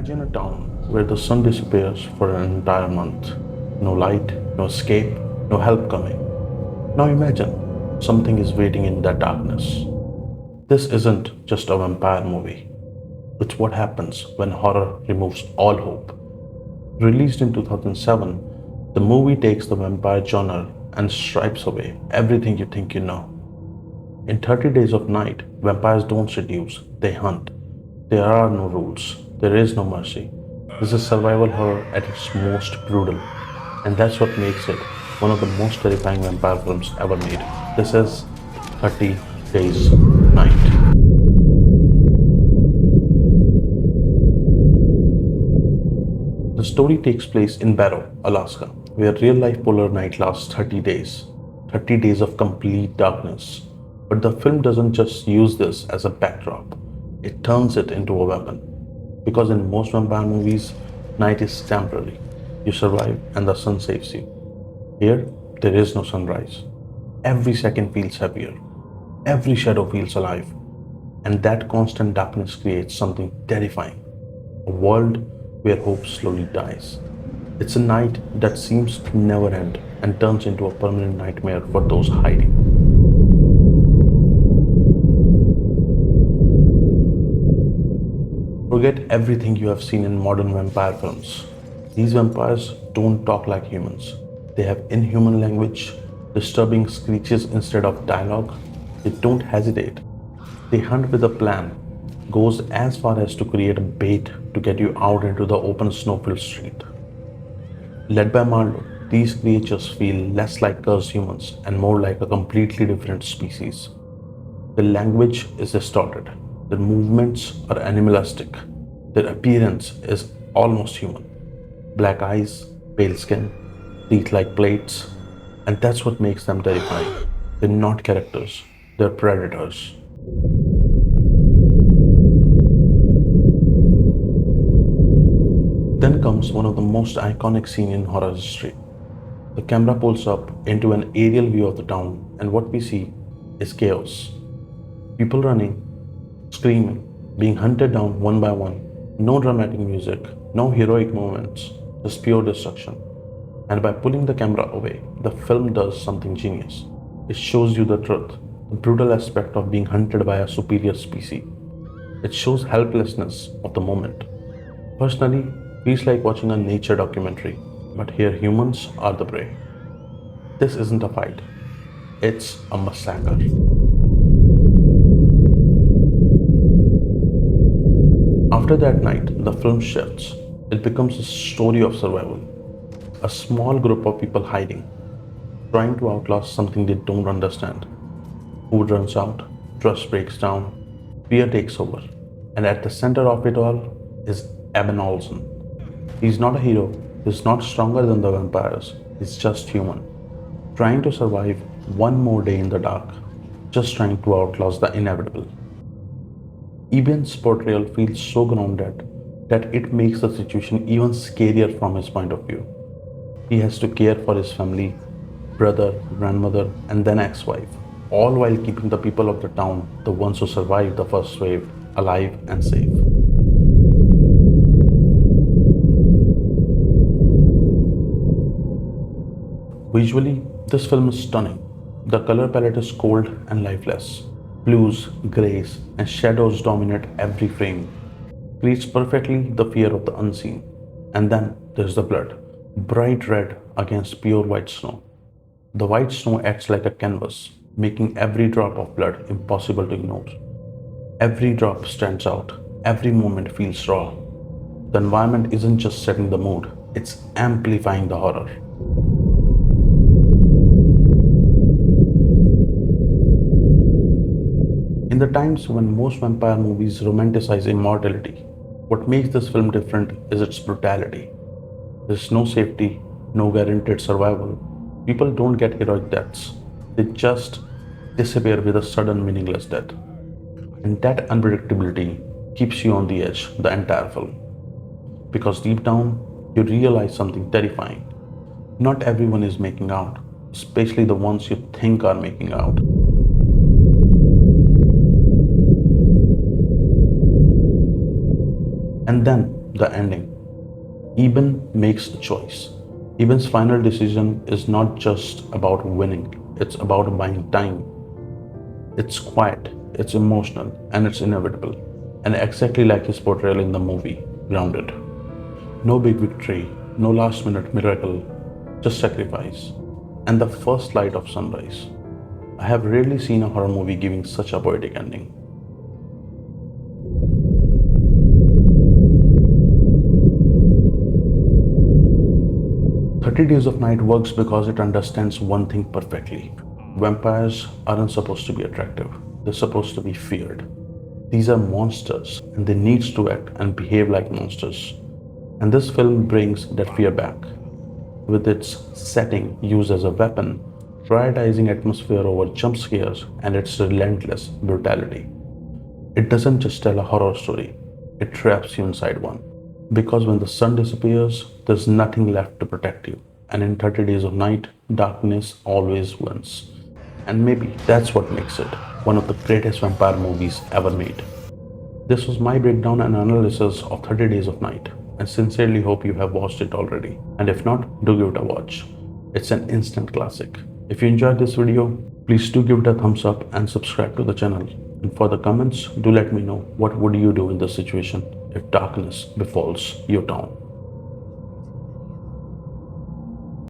Imagine a town where the sun disappears for an entire month. No light, no escape, no help coming. Now imagine something is waiting in that darkness. This isn't just a vampire movie. It's what happens when horror removes all hope. Released in 2007, the movie takes the vampire genre and stripes away everything you think you know. In 30 Days of Night, vampires don't seduce, they hunt. There are no rules, there is no mercy. This is survival horror at its most brutal, and that's what makes it one of the most terrifying vampire films ever made. This is 30 Days Night. The story takes place in Barrow, Alaska, where real life polar night lasts 30 days. 30 days of complete darkness. But the film doesn't just use this as a backdrop, it turns it into a weapon. Because in most vampire movies, night is temporary. You survive and the sun saves you. Here, there is no sunrise. Every second feels heavier. Every shadow feels alive. And that constant darkness creates something terrifying. A world where hope slowly dies. It's a night that seems to never end and turns into a permanent nightmare for those hiding. Forget everything you have seen in modern vampire films. These vampires don't talk like humans. They have inhuman language, disturbing screeches instead of dialogue. They don't hesitate. They hunt with a plan, goes as far as to create a bait to get you out into the open snow-filled street. Led by Marlowe, these creatures feel less like cursed humans and more like a completely different species. Their language is distorted, their movements are animalistic, their appearance is almost human. Black eyes, pale skin, teeth like plates, and that's what makes them terrifying. They're not characters, they're predators. Then comes one of the most iconic scenes in horror history. The camera pulls up into an aerial view of the town, and what we see is chaos. People running, screaming, being hunted down one by one. No dramatic music, no heroic moments, just pure destruction. And by pulling the camera away, the film does something genius. It shows you the truth, the brutal aspect of being hunted by a superior species. It shows helplessness of the moment. Personally, feels like watching a nature documentary, but here humans are the prey. This isn't a fight, it's a massacre. After that night, the film shifts. It becomes a story of survival. A small group of people hiding, trying to outlast something they don't understand. Food runs out, trust breaks down, fear takes over, and at the center of it all is Eben Olsen. He's not a hero, he's not stronger than the vampires, he's just human, trying to survive one more day in the dark, just trying to outlast the inevitable. Eben's portrayal feels so grounded that it makes the situation even scarier from his point of view. He has to care for his family, brother, grandmother, and then ex-wife, all while keeping the people of the town, the ones who survived the first wave, alive and safe. Visually, this film is stunning. The color palette is cold and lifeless. Blues, grays, and shadows dominate every frame. Creates perfectly the fear of the unseen. And then there's the blood, bright red against pure white snow. The white snow acts like a canvas, making every drop of blood impossible to ignore. Every drop stands out, every moment feels raw. The environment isn't just setting the mood, it's amplifying the horror. In the times when most vampire movies romanticize immortality, what makes this film different is its brutality. There's no safety, no guaranteed survival. People don't get heroic deaths. They just disappear with a sudden meaningless death. And that unpredictability keeps you on the edge the entire film. Because deep down, you realize something terrifying. Not everyone is making out, especially the ones you think are making out. And then the ending. Eben makes a choice. Eben's final decision is not just about winning, it's about buying time. It's quiet, it's emotional, and it's inevitable. And exactly like his portrayal in the movie, Grounded. No big victory, no last minute miracle, just sacrifice. And the first light of sunrise. I have rarely seen a horror movie giving such a poetic ending. 30 Days of Night works because it understands one thing perfectly. Vampires aren't supposed to be attractive, they're supposed to be feared. These are monsters and they need to act and behave like monsters. And this film brings that fear back. With its setting used as a weapon, prioritizing atmosphere over jump scares, and its relentless brutality. It doesn't just tell a horror story, it traps you inside one. Because when the sun disappears, there's nothing left to protect you. And in 30 Days of Night, darkness always wins. And maybe that's what makes it one of the greatest vampire movies ever made. This was my breakdown and analysis of 30 Days of Night. I sincerely hope you have watched it already. And if not, do give it a watch. It's an instant classic. If you enjoyed this video, please do give it a thumbs up and subscribe to the channel. And for the comments, do let me know what would you do in this situation if darkness befalls your town.